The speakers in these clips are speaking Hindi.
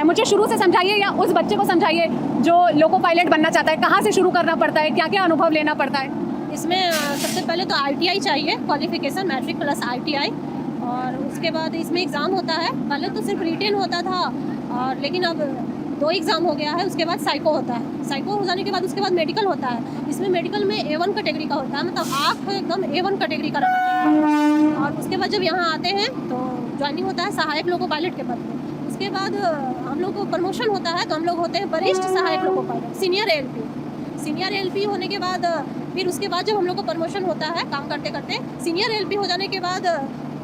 है? मुझे शुरू से समझाइए या उस बच्चे को समझाइए जो लोको पायलट बनना चाहता है, कहाँ से शुरू करना पड़ता है, क्या क्या अनुभव लेना पड़ता है? इसमें सबसे पहले तो ITI चाहिए, क्वालिफिकेशन मैट्रिक प्लस ITI, और उसके बाद इसमें एग्ज़ाम होता है। पहले तो सिर्फ रिटेन होता था, और लेकिन अब 2 एग्ज़ाम हो गया है। उसके बाद साइको होता है, साइको हो जाने के बाद उसके बाद मेडिकल होता है। इसमें मेडिकल में A1 कैटेगरी का होता है, मतलब आँख एकदम A1 कैटेगरी का रहता है। और उसके बाद जब यहाँ आते हैं तो ज्वाइनिंग होता है सहायक लोको पायलट के पद पे। उसके बाद हम लोग को प्रमोशन होता है, तो हम लोग होते हैं वरिष्ठ सहायक loco pilot, senior ALP। Senior ALP होने के बाद फिर उसके बाद जब हम लोग को प्रमोशन होता है काम करते करते, सीनियर ALP हो जाने के बाद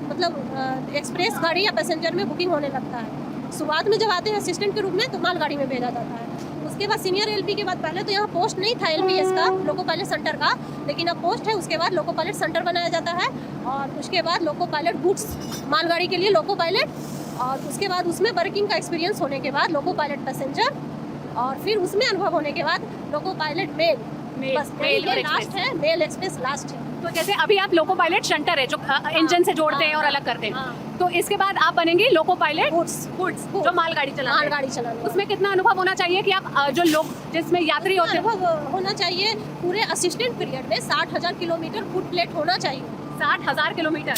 मतलब एक्सप्रेस गाड़ी या पैसेंजर में बुकिंग होने लगता है। शुरुआत में जब आते हैं असिस्टेंट के रूप में तो मालगाड़ी में भेजा जाता है। उसके बाद सीनियर ALP के बाद, पहले तो यहाँ पोस्ट नहीं था LPS का, लोको पायलट सेंटर का, लेकिन अब पोस्ट है। उसके बाद लोको पायलट सेंटर बनाया जाता है, और उसके बाद लोको पायलट गुड्स मालगाड़ी के लिए लोको पायलट, और उसके बाद उसमें वर्किंग का एक्सपीरियंस होने के बाद लोको पायलट पैसेंजर, और फिर उसमें अनुभव होने के बाद लोको पायलट मेल। बस मेल ये लास्ट है, मेल एक्सप्रेस लास्ट है। तो जैसे अभी आप लोको पायलट शंटर है जो इंजन से जोड़ते हैं और अलग करते हैं, हाँ। तो इसके बाद आप बनेंगे लोको पायलट गुड्स जो मालगाड़ी चलाते हैं। मालगाड़ी चलाने का। उसमें कितना अनुभव होना चाहिए कि आप जो लोग जिसमें यात्री होते हैं? अनुभव होना चाहिए पूरे असिस्टेंट पीरियड में 60,000 किलोमीटर फुट प्लेट होना चाहिए। 60,000 किलोमीटर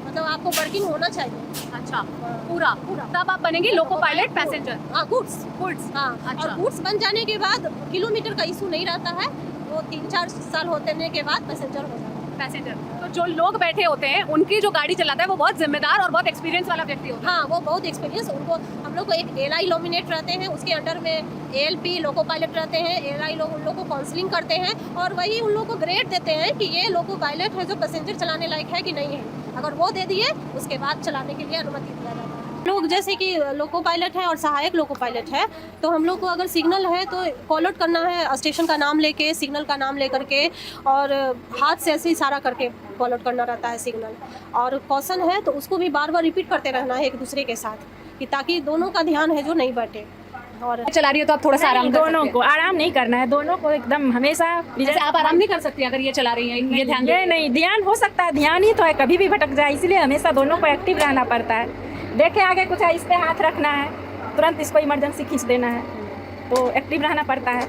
मतलब आपको वर्किंग होना चाहिए। अच्छा, पूरा तब आप बनेंगे लोको पायलट पैसेंजर। हाँ, गुड्स हाँ। अच्छा। और गुड्स बन जाने के बाद किलोमीटर का इशू नहीं रहता है, वो 3-4 साल होने के बाद पैसेंजर हो जाता है। पैसेंजर तो जो लोग बैठे होते हैं उनकी जो गाड़ी चलाता है वो बहुत जिम्मेदार और बहुत एक्सपीरियंस वाला व्यक्ति होता है। हाँ, वो बहुत एक्सपीरियंस, उनको हम लोग को एक LI नॉमिनेट रहते हैं, उसके अंडर में ALP लोको पायलट रहते हैं। LI लोग उन लोग को काउंसलिंग करते हैं, और वही उन लोग को ग्रेड देते हैं कि ये लोको पायलट है जो पैसेंजर चलाने लायक है कि नहीं है। अगर वो दे दिए उसके बाद चलाने के लिए अनुमति दिया जाता है। लोग जैसे कि लोको पायलट है और सहायक लोको पायलट है, तो हम लोग को अगर सिग्नल है तो कॉल आउट करना है, स्टेशन का नाम लेके, सिग्नल का नाम लेकर के, और हाथ से ऐसे इशारा करके कॉल आउट करना रहता है सिग्नल। और कॉशन है तो उसको भी बार बार रिपीट करते रहना है एक दूसरे के साथ, कि ताकि दोनों का ध्यान है जो नहीं बैठे। और चला रही है तो आप थोड़ा सा आराम कर दोनों सकते को आराम नहीं करना है, दोनों को एकदम हमेशा। जैसे आप आराम नहीं कर सकती अगर ये चला रही है, ये ध्यान ये नहीं, ध्यान हो सकता है, ध्यान ही तो है, कभी भी भटक जाए, इसलिए हमेशा दोनों को एक्टिव रहना पड़ता है। देखे आगे कुछ है, इस पे हाथ रखना है, तुरंत इसको इमरजेंसी खींच देना है, तो एक्टिव रहना पड़ता है।